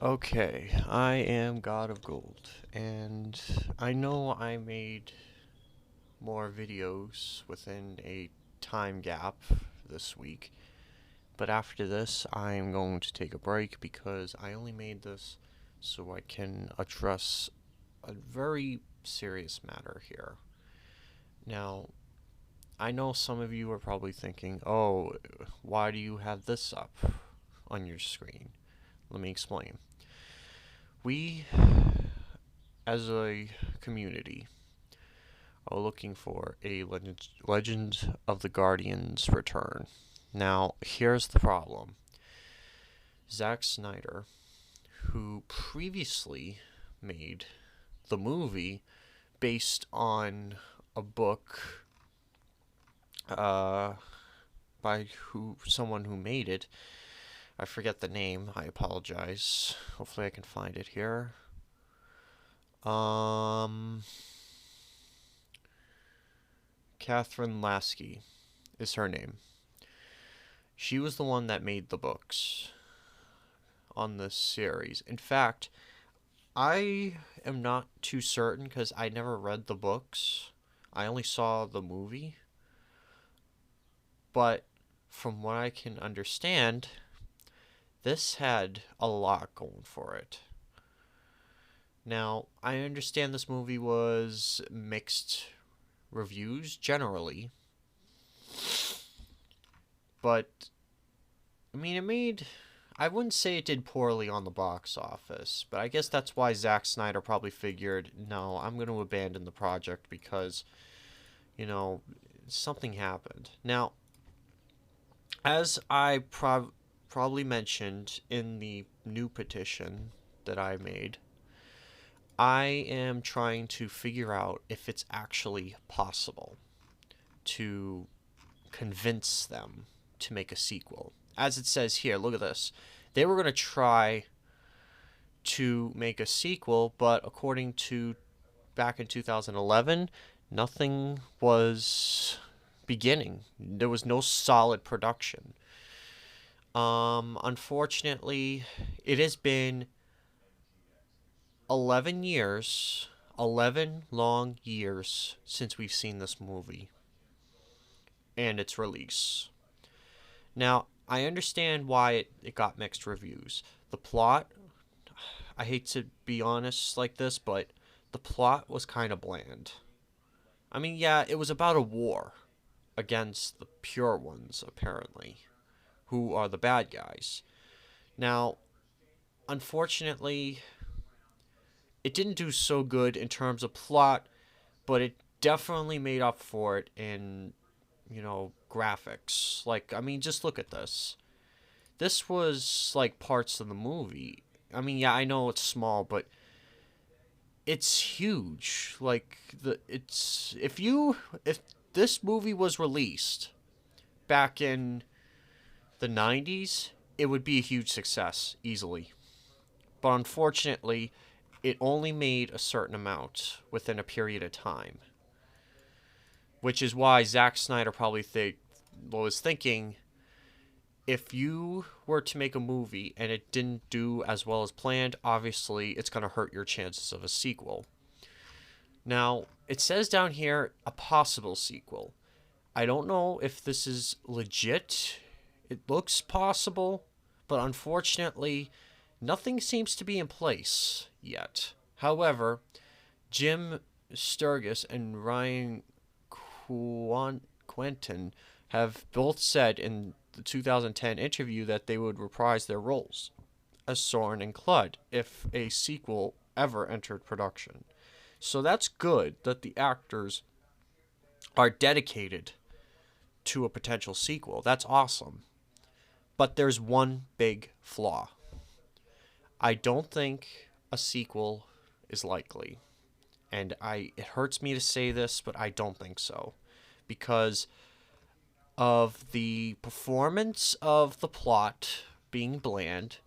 Okay, I am God of Gold, and I know I made more videos within a time gap this week, but after this, I am going to take a break because I only made this so I can address a very serious matter here. Now, I know some of you are probably thinking, oh, why do you have this up on your screen? Let me explain. We, as a community, are looking for a Legend of the Guardian's return. Now, here's the problem. Zack Snyder, who previously made the movie based on a book uh, by someone who made it. I forget the name. I apologize. Hopefully, I can find it here. Catherine Lasky is her name. She was the one that made the books on this series. In fact, I am not too certain because I never read the books. I only saw the movie. But from what I can understand, this had a lot going for it. Now, I understand this movie was mixed reviews generally, but I mean, I wouldn't say it did poorly on the box office, but I guess that's why Zack Snyder probably figured, no, I'm going to abandon the project because, something happened. Now, as I probably mentioned in the new petition that I made, I am trying to figure out if it's actually possible to convince them to make a sequel. As it says here, look at this. They were going to try to make a sequel, but according to back in 2011, nothing was beginning. There was no solid production. Unfortunately, it has been 11 years, 11 long years since we've seen this movie and its release. Now, I understand why it got mixed reviews. The plot, I hate to be honest like this, but the plot was kind of bland. I mean, yeah, it was about a war against the pure ones, apparently, who are the bad guys. Now, unfortunately, it didn't do so good in terms of plot, but it definitely made up for it in, graphics. Like, I mean, just look at this. This was like parts of the movie. I mean, yeah, I know it's small, but it's huge. Like if this movie was released back in the 90s, it would be a huge success easily. But unfortunately, it only made a certain amount within a period of time, which is why Zack Snyder probably was thinking, if you were to make a movie and it didn't do as well as planned, obviously it's going to hurt your chances of a sequel. Now, it says down here a possible sequel. I don't know if this is legit. It looks possible, but unfortunately, nothing seems to be in place yet. However, Jim Sturgis and Ryan Quentin have both said in the 2010 interview that they would reprise their roles as Soren and Clud if a sequel ever entered production. So that's good that the actors are dedicated to a potential sequel. That's awesome. But there's one big flaw. I don't think a sequel is likely. And it hurts me to say this, but I don't think so. Because of the performance of the plot being bland,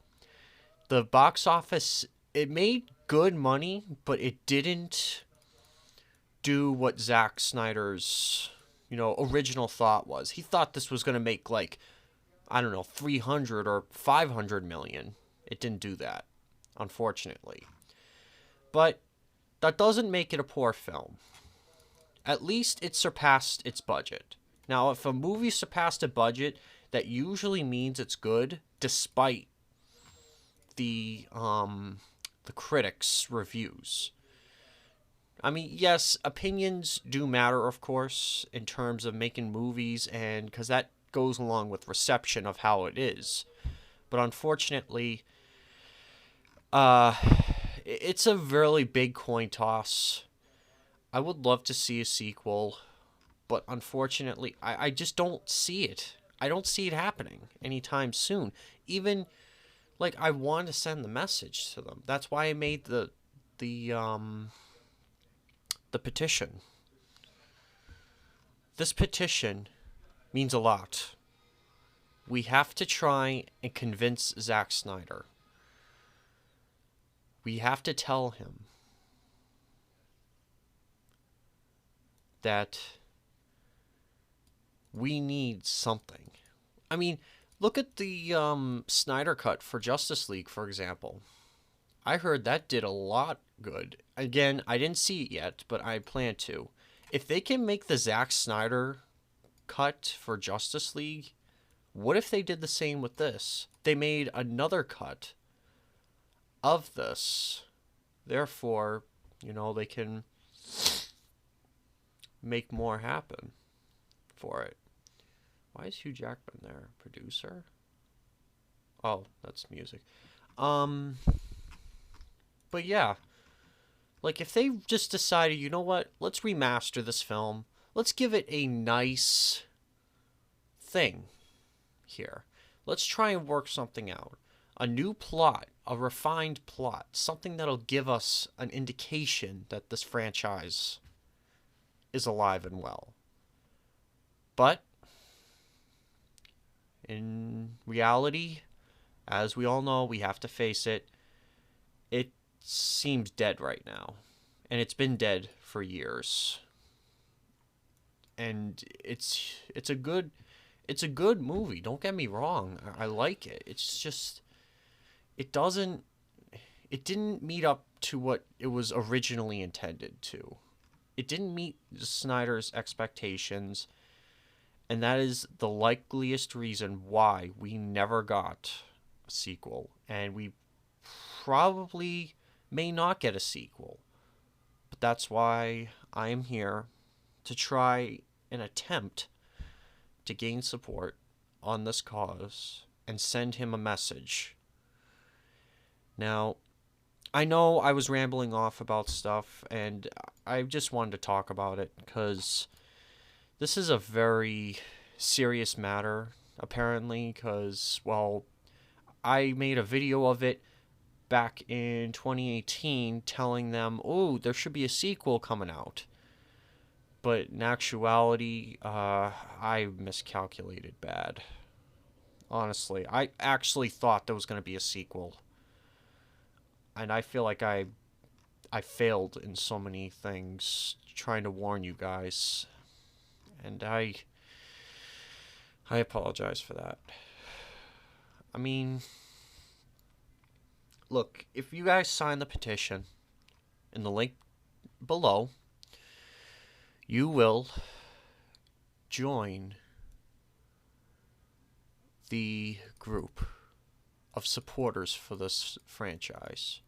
the box office, it made good money, but it didn't do what Zack Snyder's, original thought was. He thought this was going to make like, I don't know, 300 or 500 million. It didn't do that. unfortunately. But that doesn't make it a poor film. At least it surpassed its budget. Now, if a movie surpassed a budget, that usually means it's good, despite the critics' reviews. I mean, yes, opinions do matter, of course, in terms of making movies, and because that goes along with reception of how it is. But unfortunately, uh, it's a really big coin toss. I would love to see a sequel, but unfortunately, I just don't see it. I don't see it happening anytime soon. Even like I want to send the message to them. That's why I made the the petition. This petition means a lot. We have to try and convince Zack Snyder. We have to tell him that we need something. I mean, look at the Snyder cut for Justice League, for example. I heard that did a lot good. Again, I didn't see it yet, but I plan to. If they can make the Zack Snyder cut for Justice League, what if they did the same with this? They made another cut of this. Therefore, they can make more happen for it. Why is Hugh Jackman there? Producer? Oh, that's music. But yeah. Like, if they just decided, you know what? Let's remaster this film. Let's give it a nice thing here. Let's try and work something out. A new plot, a refined plot, something that'll give us an indication that this franchise is alive and well. But in reality, as we all know, we have to face it, it seems dead right now. And it's been dead for years. And it's a good movie, don't get me wrong. I like it. It's just it didn't meet up to what it was originally intended to. It didn't meet Snyder's expectations, and that is the likeliest reason why we never got a sequel, and we probably may not get a sequel. But that's why I am here to try and attempt to gain support on this cause and send him a message. Now, I know I was rambling off about stuff, and I just wanted to talk about it because this is a very serious matter, apparently, because, well, I made a video of it back in 2018 telling them, oh, there should be a sequel coming out. But in actuality, I miscalculated bad. Honestly, I actually thought there was going to be a sequel. And I feel like I failed in so many things trying to warn you guys. And I apologize for that. I mean, look, if you guys sign the petition in the link below, you will join the group of supporters for this franchise.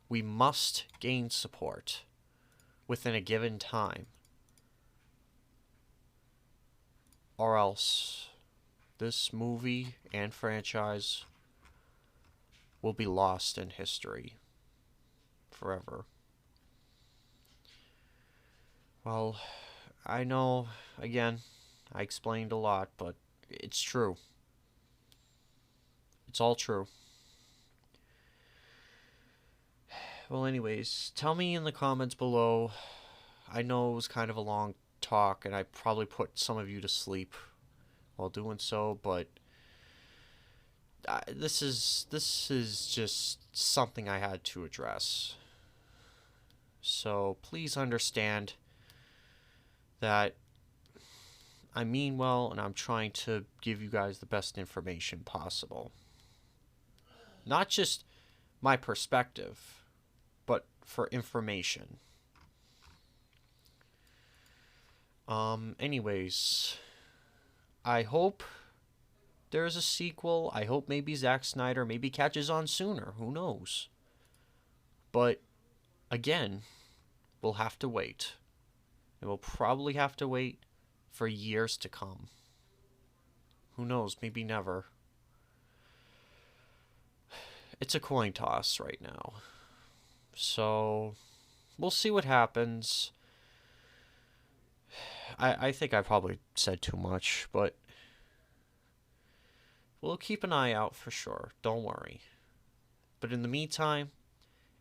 We must gain support within a given time, or else this movie and franchise will be lost in history forever. Well, I know, again, I explained a lot, but it's true. It's all true. Well, anyways, tell me in the comments below. I know it was kind of a long talk, and I probably put some of you to sleep while doing so, but this is just something I had to address. So please understand that I mean well, and I'm trying to give you guys the best information possible. Not just my perspective, but for information. Anyways, I hope there's a sequel. I hope maybe Zack Snyder maybe catches on sooner. Who knows? But again, we'll have to wait. And we'll probably have to wait for years to come. Who knows? Maybe never. It's a coin toss right now. So, we'll see what happens. I think I probably said too much, but we'll keep an eye out for sure. Don't worry. But in the meantime,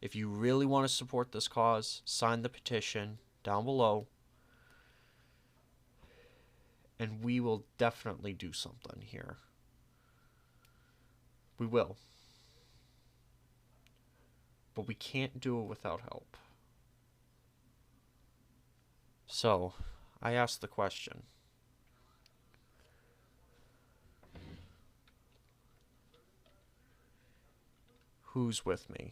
if you really want to support this cause, sign the petition down below. And we will definitely do something here. We will. But we can't do it without help. So, I asked the question. Who's with me?